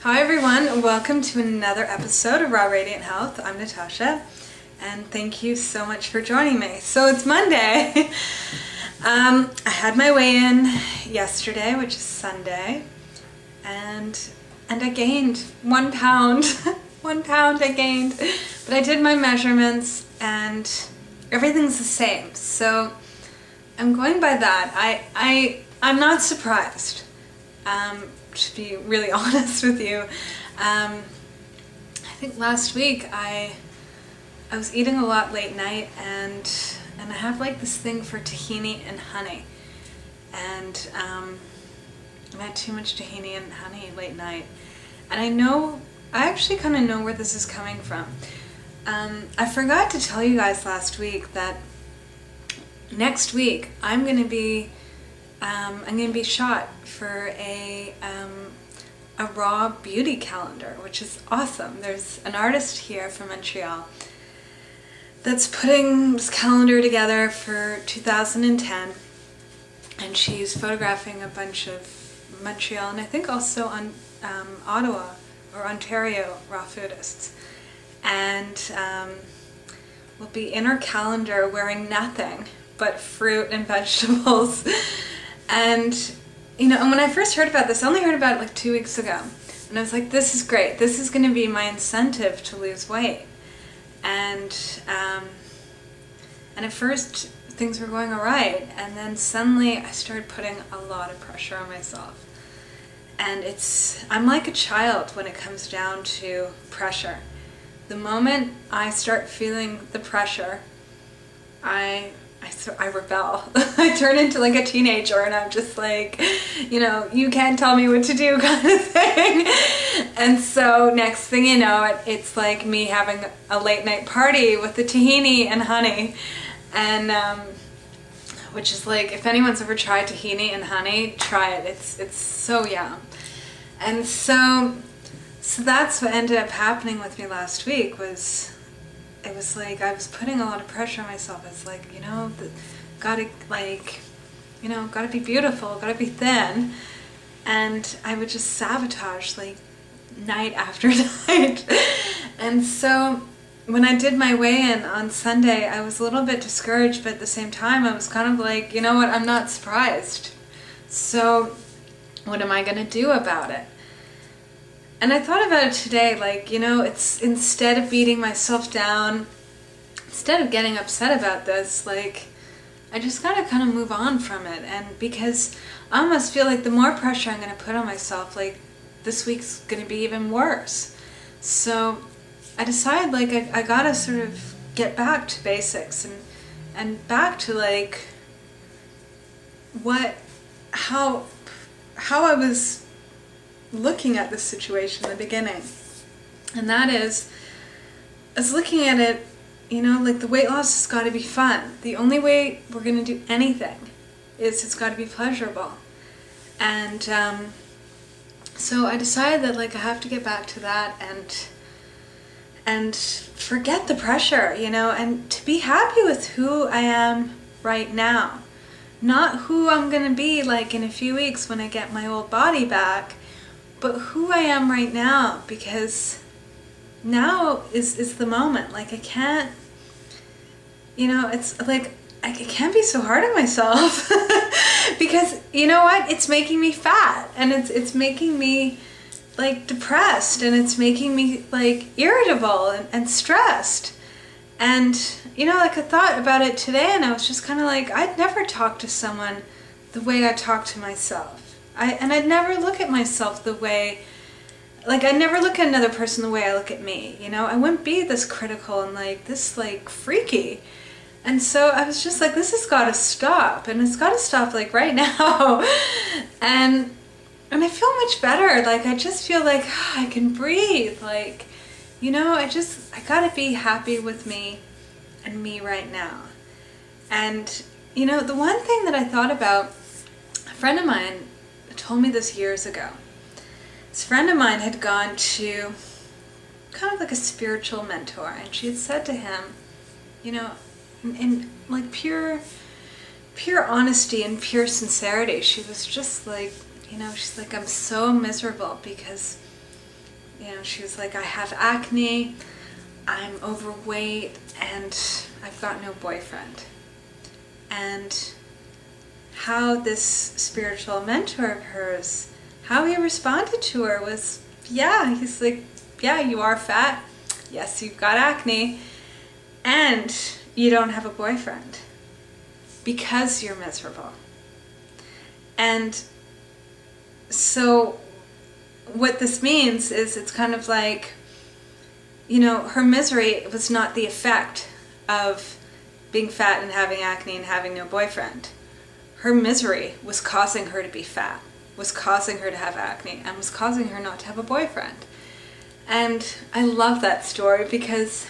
Hi everyone, welcome to another episode of Raw Radiant Health. I'm Natasha, and thank you so much for joining me. So it's Monday. I had my weigh-in yesterday, which is Sunday, and I gained 1 pound. 1 pound I gained, but I did my measurements and everything's the same. So I'm going by that. I'm not surprised. To be really honest with you, I think last week I was eating a lot late night, and I have like this thing for tahini and honey, and I had too much tahini and honey late night, and I actually kind of know where this is coming from. I forgot to tell you guys last week that next week I'm going to be shot for a raw beauty calendar, which is awesome. There's an artist here from Montreal that's putting this calendar together for 2010, and she's photographing a bunch of Montreal and I think also on Ottawa or Ontario raw foodists, and we'll be in her calendar wearing nothing but fruit and vegetables. And and when I first heard about this, I only heard about it like 2 weeks ago, and I was like, this is great. This is going to be my incentive to lose weight. And at first things were going all right, and then suddenly I started putting a lot of pressure on myself. And I'm like a child when it comes down to pressure. The moment I start feeling the pressure, I rebel. I turn into like a teenager, and I'm just like, you can't tell me what to do kind of thing. And so next thing you know, it's like me having a late night party with the tahini and honey. And which is like, if anyone's ever tried tahini and honey, try it. It's so yum. And so that's what ended up happening with me last week. It was like I was putting a lot of pressure on myself. It's like, gotta be beautiful, gotta be thin. And I would just sabotage like night after night. And so when I did my weigh-in on Sunday, I was a little bit discouraged, but at the same time I was kind of like, you know what, I'm not surprised. So what am I gonna do about it? And I thought about it today, like, it's instead of beating myself down, instead of getting upset about this, like, I just gotta kind of move on from it. And because I almost feel like the more pressure I'm gonna put on myself, like, this week's gonna be even worse. So I decided, like, I gotta sort of get back to basics and back to, like, how I was looking at this situation in the beginning. And that is, I was looking at it, like, the weight loss has got to be fun. The only way we're going to do anything is it's got to be pleasurable. And so I decided that, like, I have to get back to that and forget the pressure, and to be happy with who I am right now. Not who I'm going to be, like, in a few weeks when I get my old body back, but who I am right now, because now is the moment. Like, I can't, it's like, I can't be so hard on myself because you know what? It's making me fat, and it's making me like depressed, and it's making me like irritable and stressed. And like, I thought about it today, and I was just kind of like, I'd never talk to someone the way I talk to myself. I'd never look at myself the way, like, I'd never look at another person the way I look at me, I wouldn't be this critical and like this like freaky. And so I was just like, this has got to stop, and it's got to stop like right now. and I feel much better. Like, I just feel like I can breathe. Like, I got to be happy with me and me right now. And the one thing that I thought about, a friend of mine told me this years ago. This friend of mine had gone to kind of like a spiritual mentor, and she had said to him, in like pure honesty and pure sincerity, she was just like, she's like, I'm so miserable because You know, she was like, I have acne, I'm overweight, and I've got no boyfriend. And how this spiritual mentor of hers, how he responded to her was, yeah, he's like, yeah, you are fat. Yes, you've got acne. And you don't have a boyfriend because you're miserable. And so what this means is it's kind of like, you know, her misery was not the effect of being fat and having acne and having no boyfriend. Her misery was causing her to be fat, was causing her to have acne, and was causing her not to have a boyfriend. And I love that story because,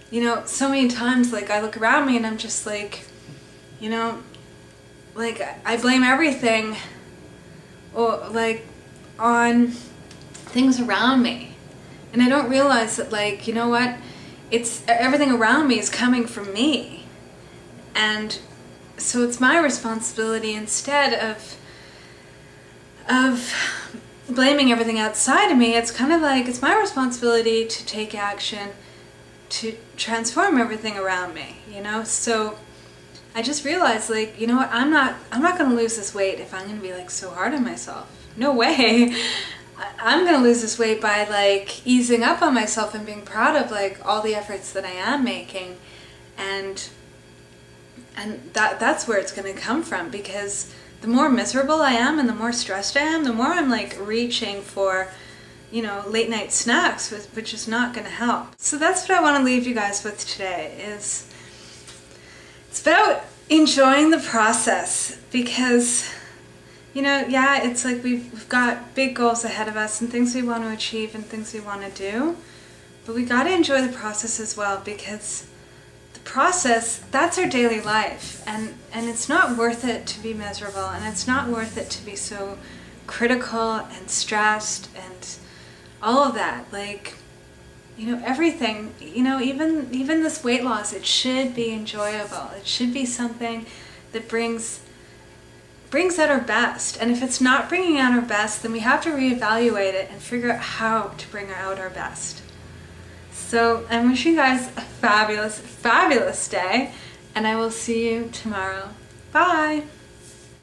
you know, so many times, like, I look around me and I'm just like, you know, like, I blame everything, or like, on things around me. And I don't realize that, like, you know what, it's everything around me is coming from me. And so it's my responsibility, instead of blaming everything outside of me, it's kind of like it's my responsibility to take action to transform everything around me, you know? So I just realized, like, you know what, I'm not going to lose this weight if I'm going to be, like, so hard on myself. No way. I'm going to lose this weight by, like, easing up on myself and being proud of, like, all the efforts that I am making. And that's where it's going to come from, because the more miserable I am and the more stressed I am, the more I'm, like, reaching for, you know, late night snacks, which is not going to help. So that's what I want to leave you guys with today, is it's about enjoying the process, because, you know, yeah, it's like we've got big goals ahead of us and things we want to achieve and things we want to do, but we got to enjoy the process as well, because the process, that's our daily life, and it's not worth it to be miserable, and it's not worth it to be so critical and stressed and all of that. Like, you know, everything, you know, even this weight loss, it should be enjoyable. It should be something that brings out our best. And if it's not bringing out our best, then we have to reevaluate it and figure out how to bring out our best. So I'm wishing you guys a fabulous, fabulous day, and I will see you tomorrow. Bye!